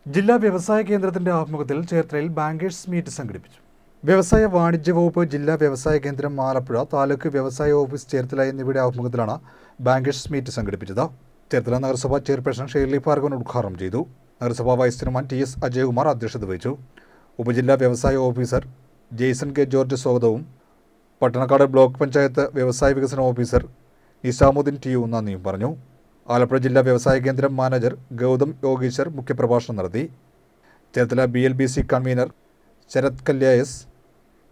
ജില്ലാ വ്യവസായ കേന്ദ്രത്തിന്റെ ആഭിമുഖ്യത്തിൽ ചേർത്തലയിൽ ബാങ്കേഴ്സ് മീറ്റ് സംഘടിപ്പിച്ചു. വ്യവസായ വാണിജ്യ വകുപ്പ്, ജില്ലാ വ്യവസായ കേന്ദ്രം ആലപ്പുഴ, താലൂക്ക് വ്യവസായ ഓഫീസ് ചേർത്തല എന്നിവയുടെ ആഭിമുഖ്യത്തിലാണ് ബാങ്കേഴ്സ് മീറ്റ് സംഘടിപ്പിച്ചത്. ചേർത്തല നഗരസഭാ ചെയർപേഴ്സൺ ഷേർലി ഭാർഗവൻ ഉദ്ഘാടനം ചെയ്തു. നഗരസഭാ vice chairman T S Ajayakumar അധ്യക്ഷത വഹിച്ചു. ഉപജില്ലാ വ്യവസായ ഓഫീസർ ജെയ്സൺ കെ ജോർജ് സ്വാഗതവും പട്ടണക്കാട് ബ്ലോക്ക് പഞ്ചായത്ത് വ്യവസായ വികസന ഓഫീസർ നിസാമുദ്ദീൻ ടി യു നന്ദിയും പറഞ്ഞു. ആലപ്പുഴ ജില്ലാ വ്യവസായ കേന്ദ്രം മാനേജർ ഗൗതം യോഗീശ്വർ മുഖ്യപ്രഭാഷണം നടത്തി. ചേർത്തല BLBC കൺവീനർ ശരത് കല്യായസ്,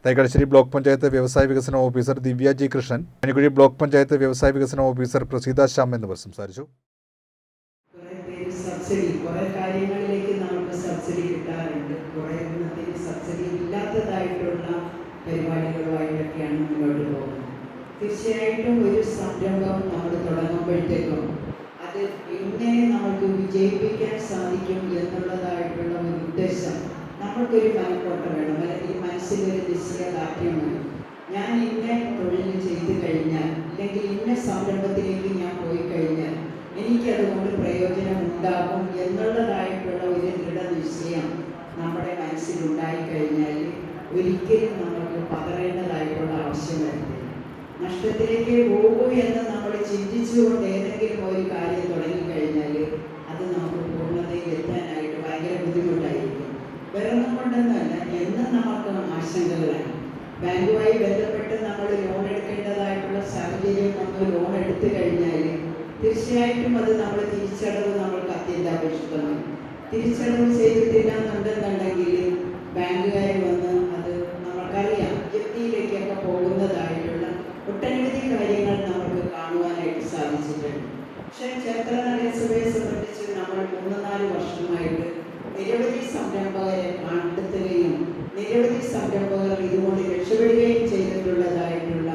തൈക്കാട്ടുശ്ശേരി ബ്ലോക്ക് പഞ്ചായത്ത് വ്യവസായ വികസന officer Divya G Krishnan, Kanikkuzhi block panchayat വ്യവസായ വികസന ഓഫീസർ പ്രസീത ശ്യാം എന്നിവർ സംസാരിച്ചു. കുറെ കാര്യങ്ങളിലേക്ക് നമുക്ക് സബ്സിഡി കിട്ടാറുണ്ട്. കുറെ സബ്സിഡി ഇല്ലാത്തതായിട്ടുള്ള പരിപാടികളുമായിട്ടൊക്കെയാണ് മുന്നോട്ട് പോകുന്നത്. തീർച്ചയായിട്ടും ഒരു സംരംഭം നമ്മൾ തുടങ്ങുമ്പോഴത്തേക്കും അത് എങ്ങനെ നമുക്ക് വിജയിപ്പിക്കാൻ സാധിക്കും എന്നുള്ളതായിട്ടുള്ള ഒരു ഉദ്ദേശം നമ്മൾക്കൊരു മനക്കോട്ട വേണം, അല്ലെങ്കിൽ മനസ്സിലൊരു നിശ്ചയദാർഢ്യം വേണം. ഞാൻ ഇന്ന തൊഴിൽ ചെയ്തു കഴിഞ്ഞാൽ, അല്ലെങ്കിൽ ഇന്ന സംരംഭത്തിലേക്ക് ഞാൻ പോയി കഴിഞ്ഞാൽ എനിക്കതുകൊണ്ട് പ്രയോജനം ഉണ്ടാകും എന്നുള്ളതായിട്ടുള്ള ഒരു ദൃഢനിശ്ചയം നമ്മുടെ മനസ്സിലുണ്ടായിക്കഴിഞ്ഞാൽ ഒരിക്കലും നമുക്ക് പതറേണ്ടതായിട്ടുള്ള ആവശ്യം വരുന്നില്ല. നഷ്ടത്തിലേക്ക് പോകൂ എന്ന് നമ്മൾ ചിന്തിച്ചുകൊണ്ട് ഏതെങ്കിലും ഒരു കാര്യം തുടങ്ങിക്കഴിഞ്ഞാൽ അത് നമുക്ക് പൂർണ്ണതയിൽ എത്താനായിട്ട് ഭയങ്കര ബുദ്ധിമുട്ടായിരിക്കും. വേറൊന്നും കൊണ്ടൊന്നുമല്ല, എന്നും നമുക്ക് ആശങ്കകളാണ്. ബാങ്കുമായി ബന്ധപ്പെട്ട് നമ്മൾ ലോൺ എടുക്കേണ്ടതായിട്ടുള്ള സാഹചര്യം നമ്മൾ ലോൺ എടുത്തു കഴിഞ്ഞാൽ തീർച്ചയായിട്ടും അത് നമ്മൾ തിരിച്ചടവ് നമ്മൾക്ക് അത്യന്താപേക്ഷിതമാണ്. തിരിച്ചടവ് ചെയ്തിട്ടില്ല എന്നുണ്ടെന്നുണ്ടെങ്കിൽ ബാങ്കുകാർ വന്ന് അത് നമ്മൾക്കറിയാം ജപ്തിയിലേക്കൊക്കെ പോകുന്നതായിട്ടുള്ള ഒട്ടനവധി കാര്യങ്ങൾ നമുക്ക് കാണുവാനായിട്ട് സാധിച്ചിട്ടുണ്ട്. പക്ഷേ ചേർത്തല നഗരസഭയെ സംബന്ധിച്ച് നമ്മൾ 3-4 വർഷമായിട്ട് നിരവധി സംരംഭകരെ കണ്ടെത്തുകയും നിരവധി സംരംഭകർ ഇതുകൊണ്ട് രക്ഷപ്പെടുകയും ചെയ്തിട്ടുള്ളതായിട്ടുള്ള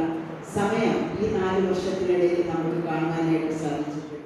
സമയം ഈ 4 വർഷത്തിനിടയിൽ നമുക്ക് കാണുവാനായിട്ട് സാധിച്ചിട്ടുണ്ട്.